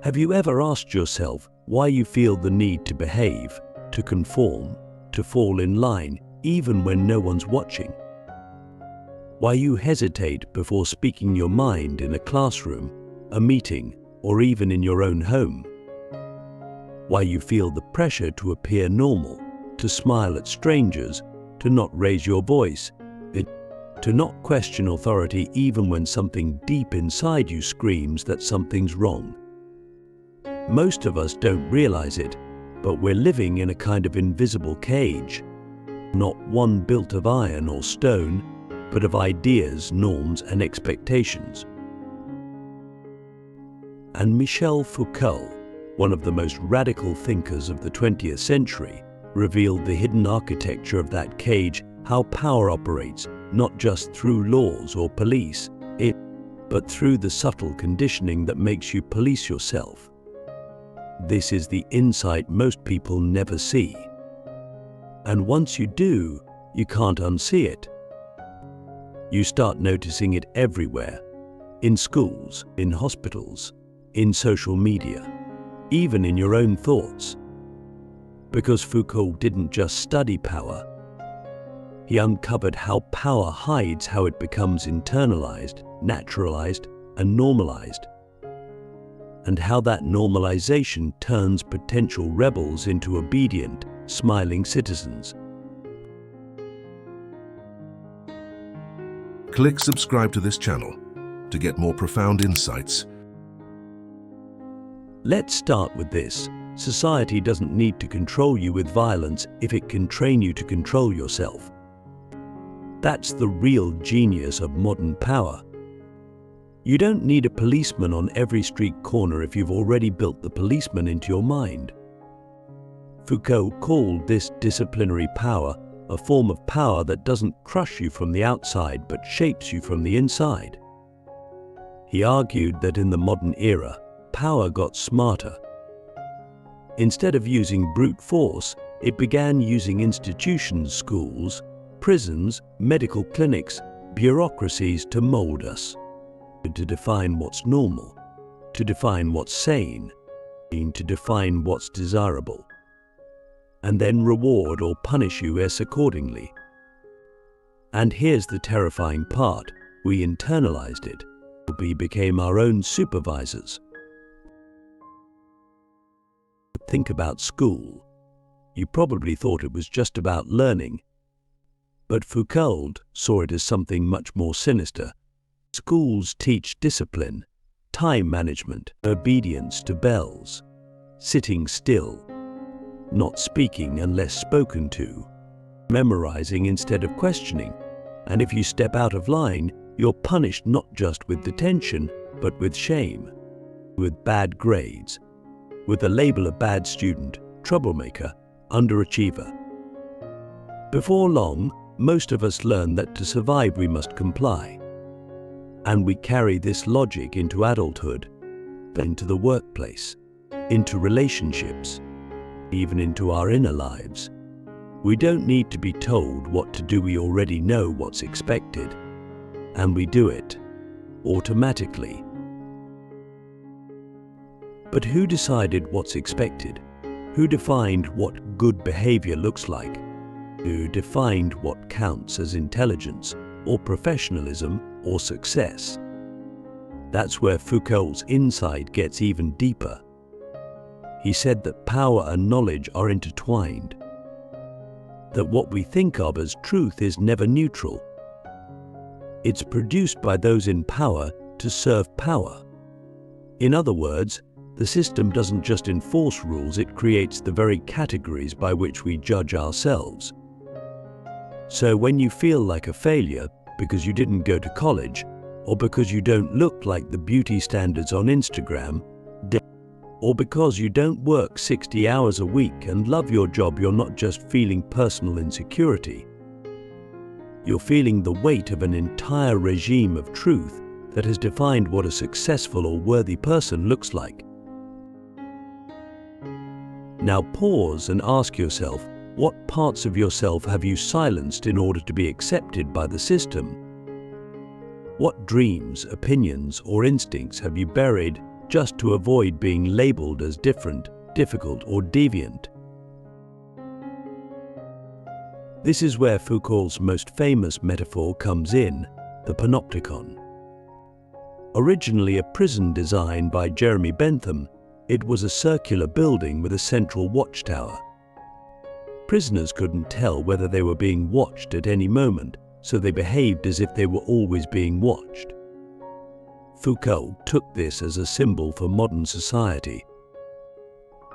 Have you ever asked yourself why you feel the need to behave, to conform, to fall in line, even when no one's watching? Why you hesitate before speaking your mind in a classroom, a meeting, or even in your own home? Why you feel the pressure to appear normal, to smile at strangers, to not raise your voice, to not question authority even when something deep inside you screams that something's wrong? Most of us don't realize it, but we're living in a kind of invisible cage, not one built of iron or stone, but of ideas, norms, and expectations. And Michel Foucault, one of the most radical thinkers of the 20th century, revealed the hidden architecture of that cage, how power operates, not just through laws or police, but through the subtle conditioning that makes you police yourself. This is the insight most people never see. And once you do, you can't unsee it. You start noticing it everywhere, in schools, in hospitals, in social media, even in your own thoughts. Because Foucault didn't just study power, he uncovered how power hides, how it becomes internalized, naturalized, and normalized, and how that normalization turns potential rebels into obedient, smiling citizens. Click subscribe to this channel to get more profound insights. Let's start with this. Society doesn't need to control you with violence if it can train you to control yourself. That's the real genius of modern power. You don't need a policeman on every street corner if you've already built the policeman into your mind. Foucault called this disciplinary power a form of power that doesn't crush you from the outside but shapes you from the inside. He argued that in the modern era, power got smarter. Instead of using brute force, it began using institutions, schools, prisons, medical clinics, bureaucracies to mold us, to define what's normal, to define what's sane, to define what's desirable, and then reward or punish you accordingly. And here's the terrifying part: we internalized it. We became our own supervisors. Think about school. You probably thought it was just about learning. But Foucault saw it as something much more sinister. Schools teach discipline, time management, obedience to bells, sitting still, not speaking unless spoken to, memorizing instead of questioning. And if you step out of line, you're punished not just with detention, but with shame, with bad grades, with the label of bad student, troublemaker, underachiever. Before long, most of us learn that to survive we must comply. And we carry this logic into adulthood, into the workplace, into relationships, even into our inner lives. We don't need to be told what to do, we already know what's expected, and we do it automatically. But who decided what's expected? Who defined what good behavior looks like? Who defined what counts as intelligence, or professionalism, or success? That's where Foucault's insight gets even deeper. He said that power and knowledge are intertwined, that what we think of as truth is never neutral. It's produced by those in power to serve power. In other words, the system doesn't just enforce rules, it creates the very categories by which we judge ourselves. So when you feel like a failure because you didn't go to college, or because you don't look like the beauty standards on Instagram, or because you don't work 60 hours a week and love your job, you're not just feeling personal insecurity. You're feeling the weight of an entire regime of truth that has defined what a successful or worthy person looks like. Now pause and ask yourself, what parts of yourself have you silenced in order to be accepted by the system? What dreams, opinions, or instincts have you buried just to avoid being labeled as different, difficult, or deviant. This is where Foucault's most famous metaphor comes in, the panopticon. Originally a prison design by Jeremy Bentham, it was a circular building with a central watchtower. Prisoners couldn't tell whether they were being watched at any moment, so they behaved as if they were always being watched. Foucault took this as a symbol for modern society.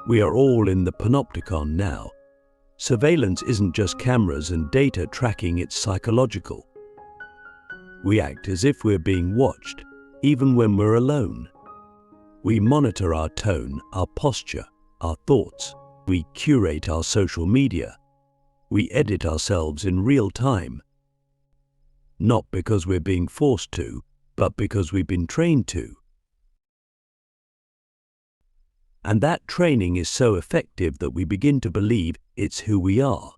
We are all in the panopticon now. Surveillance isn't just cameras and data tracking, it's psychological. We act as if we're being watched, even when we're alone. We monitor our tone, our posture, our thoughts. We curate our social media. We edit ourselves in real time. Not because we're being forced to, but because we've been trained to. And that training is so effective that we begin to believe it's who we are.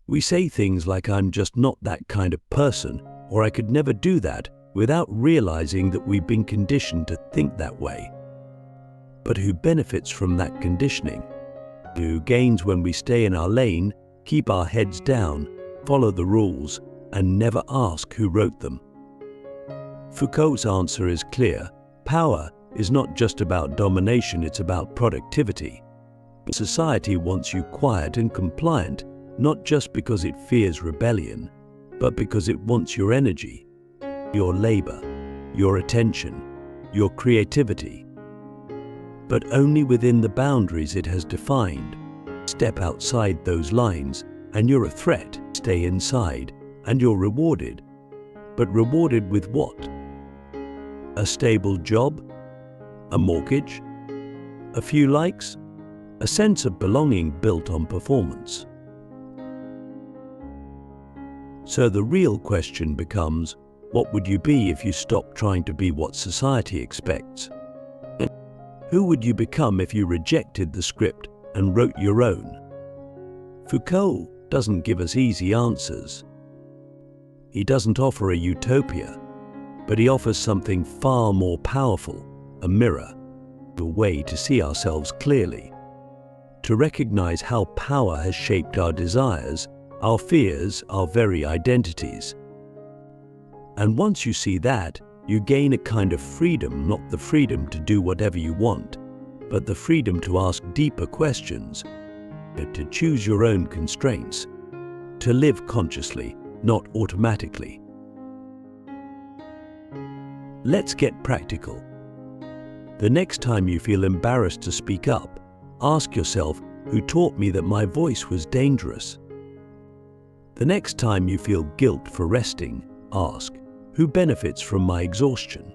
We say things like, "I'm just not that kind of person," or "I could never do that," without realizing that we've been conditioned to think that way. But who benefits from that conditioning? Who gains when we stay in our lane, keep our heads down, follow the rules, and never ask who wrote them? Foucault's answer is clear. Power is not just about domination, it's about productivity. Society wants you quiet and compliant, not just because it fears rebellion, but because it wants your energy, your labor, your attention, your creativity. But only within the boundaries it has defined. Step outside those lines, and you're a threat. Stay inside, and you're rewarded. But rewarded with what? A stable job? A mortgage? A few likes? A sense of belonging built on performance. So the real question becomes, what would you be if you stopped trying to be what society expects? Who would you become if you rejected the script and wrote your own? Foucault doesn't give us easy answers. He doesn't offer a utopia, but he offers something far more powerful, a mirror, a way to see ourselves clearly, to recognize how power has shaped our desires, our fears, our very identities. And once you see that, you gain a kind of freedom, not the freedom to do whatever you want, but the freedom to ask deeper questions, to choose your own constraints, to live consciously, not automatically. Let's get practical. The next time you feel embarrassed to speak up, ask yourself, who taught me that my voice was dangerous? The next time you feel guilt for resting, ask, who benefits from my exhaustion?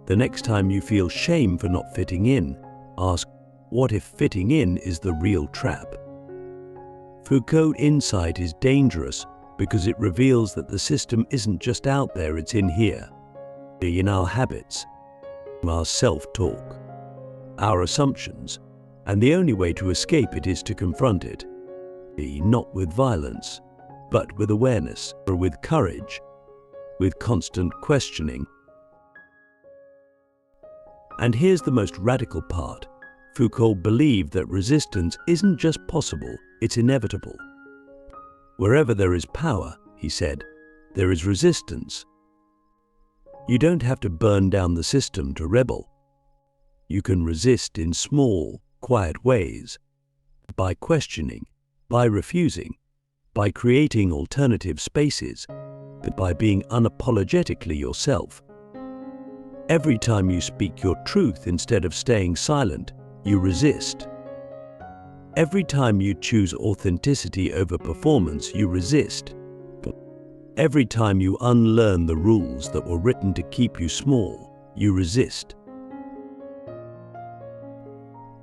The next time you feel shame for not fitting in, ask, what if fitting in is the real trap? Foucault insight is dangerous because it reveals that the system isn't just out there, it's in here, in our habits, our self-talk, our assumptions, and the only way to escape it is to confront it, not with violence, but with awareness, or with courage, with constant questioning. And here's the most radical part. Foucault believed that resistance isn't just possible, it's inevitable. Wherever there is power, he said, there is resistance. You don't have to burn down the system to rebel. You can resist in small, quiet ways, by questioning, by refusing, by creating alternative spaces, but by being unapologetically yourself. Every time you speak your truth instead of staying silent, you resist. Every time you choose authenticity over performance, you resist. Every time you unlearn the rules that were written to keep you small, you resist.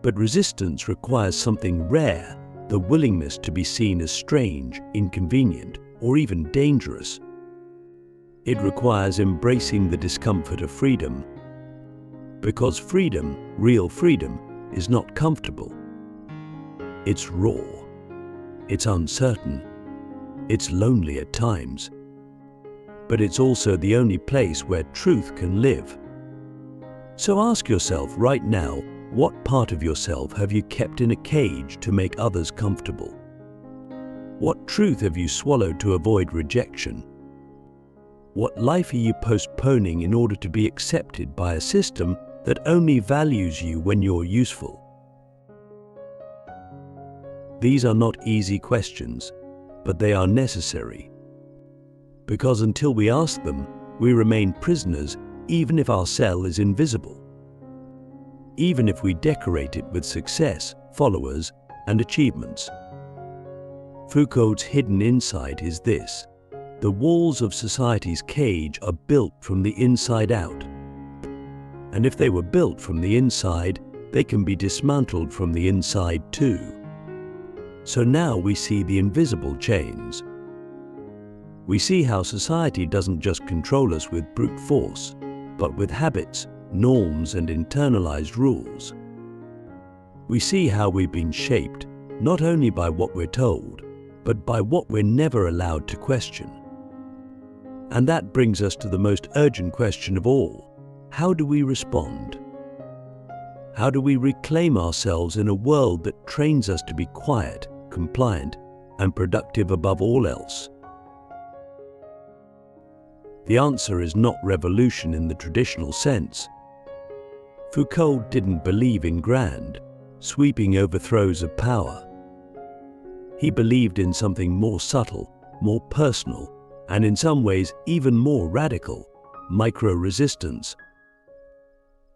But resistance requires something rare, the willingness to be seen as strange, inconvenient, or even dangerous. It requires embracing the discomfort of freedom. Because freedom, real freedom, is not comfortable. It's raw. It's uncertain. It's lonely at times. But it's also the only place where truth can live. So ask yourself right now, what part of yourself have you kept in a cage to make others comfortable? What truth have you swallowed to avoid rejection? What life are you postponing in order to be accepted by a system that only values you when you're useful? These are not easy questions, but they are necessary. Because until we ask them, we remain prisoners even if our cell is invisible. Even if we decorate it with success, followers, and achievements. Foucault's hidden insight is this: the walls of society's cage are built from the inside out. And if they were built from the inside, they can be dismantled from the inside too. So now we see the invisible chains. We see how society doesn't just control us with brute force, but with habits, norms, and internalized rules. We see how we've been shaped, not only by what we're told, but by what we're never allowed to question. And that brings us to the most urgent question of all: how do we respond? How do we reclaim ourselves in a world that trains us to be quiet, compliant, and productive above all else? The answer is not revolution in the traditional sense. Foucault didn't believe in grand, sweeping overthrows of power. He believed in something more subtle, more personal, and in some ways even more radical: micro-resistance.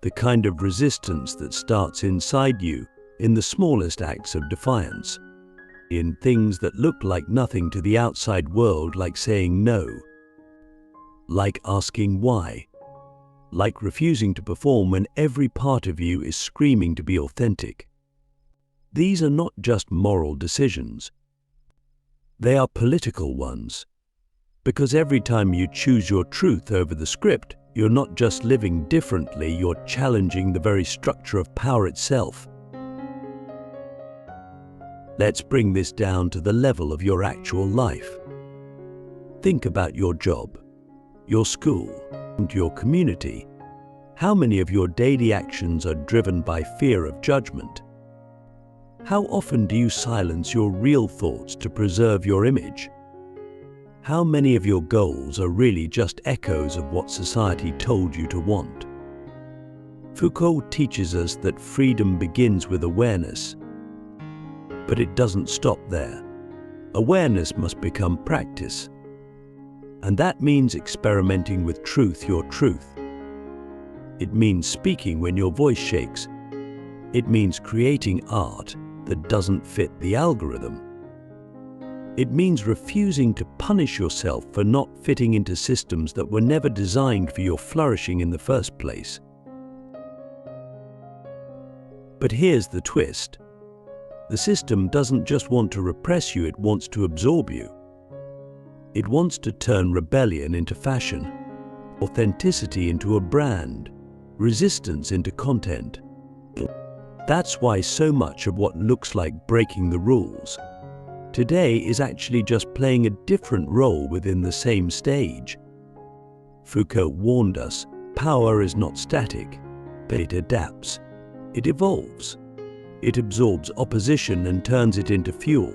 The kind of resistance that starts inside you in the smallest acts of defiance, in things that look like nothing to the outside world, like saying no, like asking why, like refusing to perform when every part of you is screaming to be authentic. These are not just moral decisions. They are political ones. Because every time you choose your truth over the script, you're not just living differently, you're challenging the very structure of power itself. Let's bring this down to the level of your actual life. Think about your job, your school, and your community. How many of your daily actions are driven by fear of judgment? How often do you silence your real thoughts to preserve your image? How many of your goals are really just echoes of what society told you to want? Foucault teaches us that freedom begins with awareness. But it doesn't stop there. Awareness must become practice. And that means experimenting with truth, your truth. It means speaking when your voice shakes. It means creating art that doesn't fit the algorithm. It means refusing to punish yourself for not fitting into systems that were never designed for your flourishing in the first place. But here's the twist. The system doesn't just want to repress you, it wants to absorb you. It wants to turn rebellion into fashion, authenticity into a brand, resistance into content. That's why so much of what looks like breaking the rules today is actually just playing a different role within the same stage. Foucault warned us, power is not static, but it adapts, it evolves, it absorbs opposition and turns it into fuel.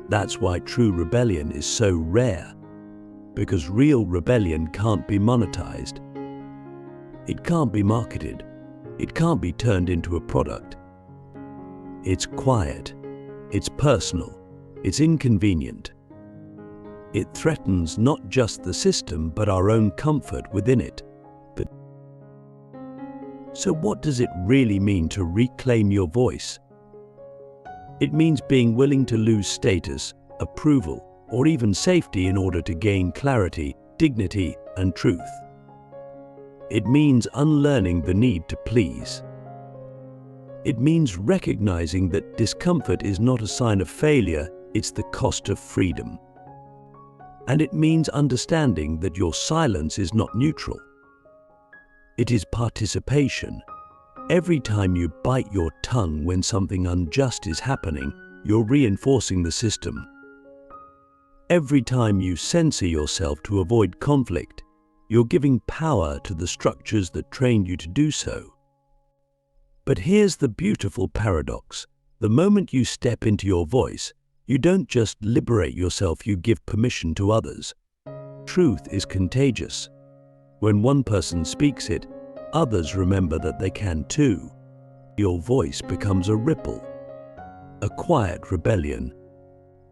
That's why true rebellion is so rare, because real rebellion can't be monetized. It can't be marketed. It can't be turned into a product. It's quiet. It's personal, it's inconvenient. It threatens not just the system, but our own comfort within it. So what does it really mean to reclaim your voice? It means being willing to lose status, approval, or even safety in order to gain clarity, dignity, and truth. It means unlearning the need to please. It means recognizing that discomfort is not a sign of failure, it's the cost of freedom. And it means understanding that your silence is not neutral. It is participation. Every time you bite your tongue when something unjust is happening, you're reinforcing the system. Every time you censor yourself to avoid conflict, You're giving power to the structures that trained you to do so. But here's the beautiful paradox. The moment you step into your voice, you don't just liberate yourself, you give permission to others. Truth is contagious. When one person speaks it, others remember that they can too. Your voice becomes a ripple, a quiet rebellion,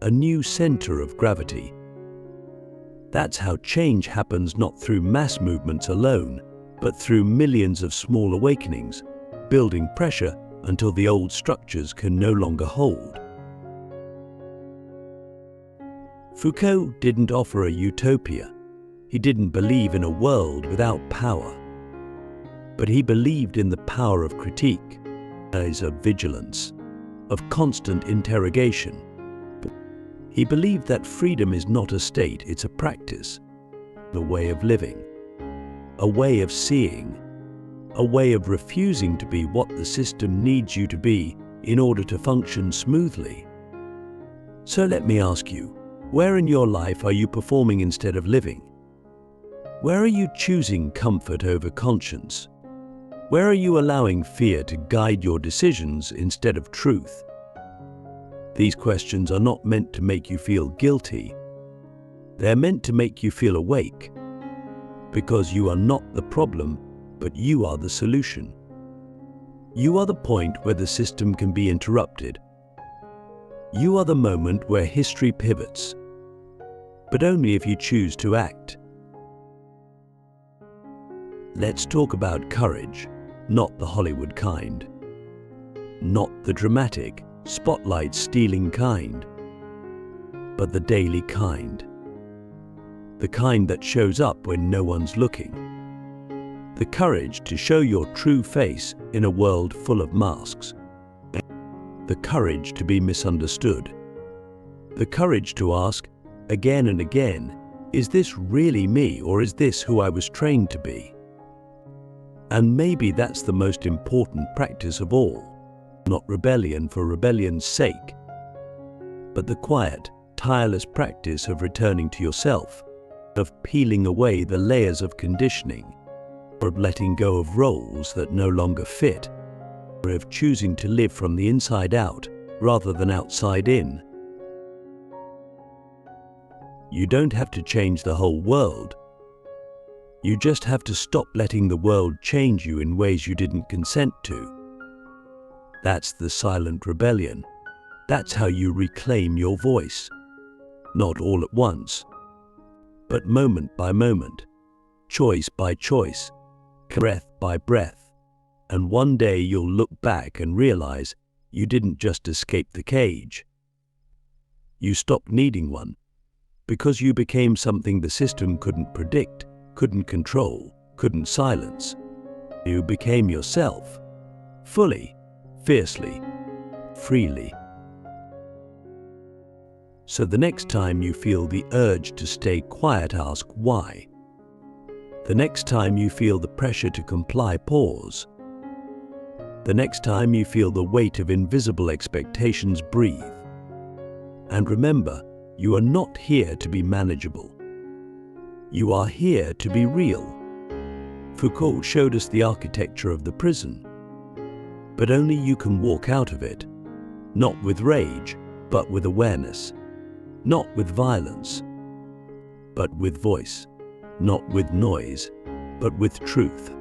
a new center of gravity. That's how change happens, not through mass movements alone, but through millions of small awakenings, building pressure until the old structures can no longer hold. Foucault didn't offer a utopia. He didn't believe in a world without power. But he believed in the power of critique, of vigilance, of constant interrogation. He believed that freedom is not a state, it's a practice, a way of living, a way of seeing, a way of refusing to be what the system needs you to be in order to function smoothly. So let me ask you, where in your life are you performing instead of living? Where are you choosing comfort over conscience? Where are you allowing fear to guide your decisions instead of truth? These questions are not meant to make you feel guilty. They're meant to make you feel awake, because you are not the problem, but you are the solution. You are the point where the system can be interrupted. You are the moment where history pivots, but only if you choose to act. Let's talk about courage, not the Hollywood kind, not the dramatic, spotlight-stealing kind, but the daily kind. The kind that shows up when no one's looking. The courage to show your true face in a world full of masks. The courage to be misunderstood. The courage to ask, again and again, is this really me, or is this who I was trained to be? And maybe that's the most important practice of all. Not rebellion for rebellion's sake, but the quiet, tireless practice of returning to yourself, of peeling away the layers of conditioning, or of letting go of roles that no longer fit, or of choosing to live from the inside out rather than outside in. You don't have to change the whole world. You just have to stop letting the world change you in ways you didn't consent to. That's the silent rebellion. That's how you reclaim your voice. Not all at once, but moment by moment, choice by choice, breath by breath. And one day you'll look back and realize you didn't just escape the cage. You stopped needing one, because you became something the system couldn't predict, couldn't control, couldn't silence. You became yourself, fully, fiercely, freely. So the next time you feel the urge to stay quiet, ask why. The next time you feel the pressure to comply, pause. The next time you feel the weight of invisible expectations, breathe. And remember, you are not here to be manageable. You are here to be real. Foucault showed us the architecture of the prison. But only you can walk out of it, not with rage, but with awareness, not with violence, but with voice, not with noise, but with truth.